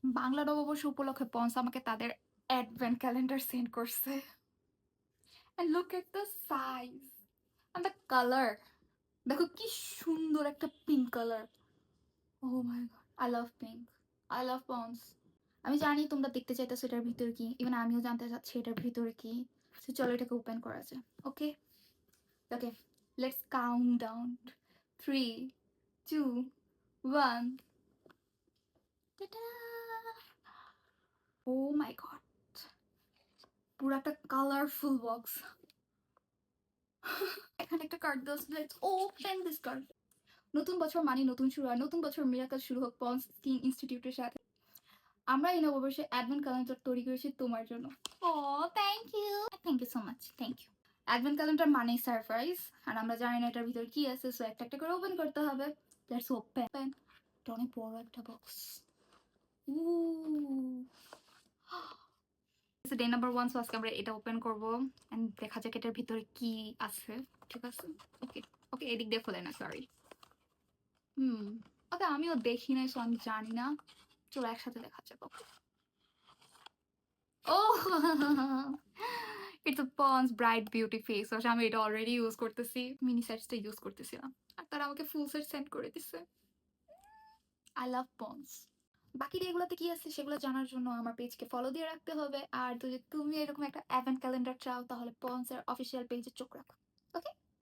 বাংলা নববর্ষ উপলক্ষে পন্স আমাকে তাদের অ্যাডভেন্ট ক্যালেন্ডার সেন্ড করছে। And look at the size and the color. দেখো কি সুন্দর একটা pink colour. Oh my god, I love pink. I love pons. আমি জানি তোমরা দেখতে চাইতেছো এটার ভিতরে কি, ইভেন আমিও জানতে চাচ্ছি এটার ভিতরে কি। সো চলো এটাকে ওপেন করা যায়। Okay okay, let's count down. 3, 2, 1. Oh my god, পুরো একটা কালারফুল বক্স। এখানে একটা কার্ড দাও, লেটস ওপেন দিস কার্ড। নতুন বছর মানে নতুন শুরু, আর নতুন বছর মিরাকল শুরু হোক পন্স স্কিন ইনস্টিটিউটের সাথে। আমরা এই নববর্ষে অ্যাডভেন্ট ক্যালেন্ডার তৈরি করেছি তোমার জন্য। Oh thank you so much, thank you. Advent calendar মানেই সারপ্রাইজ, আর আমরা জানি না এটার ভিতরে কি আছে, সো একটা একটা করে ওপেন করতে হবে। Let's open. এটা অনেক বড় একটা বক্স। উ ডে নাম্বার 1, সো আজকে আমরা এটা ওপেন করবো এন্ড দেখা যাক এটার ভিতরে কি আছে। ঠিক আছে, ওকে ওকে, এদিক দিয়ে খোলে না, সরি। ওকে, আমিও দেখি নাই, সো আমি জানি না। চলো একসাথে দেখা যাক। Oh it's a Pond's bright beauty face wash. আমি এটা অলরেডি ইউজ করতেছি, মিনি সেটসটা ইউজ করতেছিলাম, আর তারা আমাকে ফুল সেট সেন্ড করে দিচ্ছে। I love Pond's. বাকি ডেগুলোতে কি আছে সেগুলো জানার জন্য আমার পেজকে ফলো দিয়ে রাখতে হবে, আর যদি তুমি এরকম একটা অ্যাডভেন্ট ক্যালেন্ডার চাও তাহলে পন্সের অফিসিয়াল পেজে চোখ রাখো।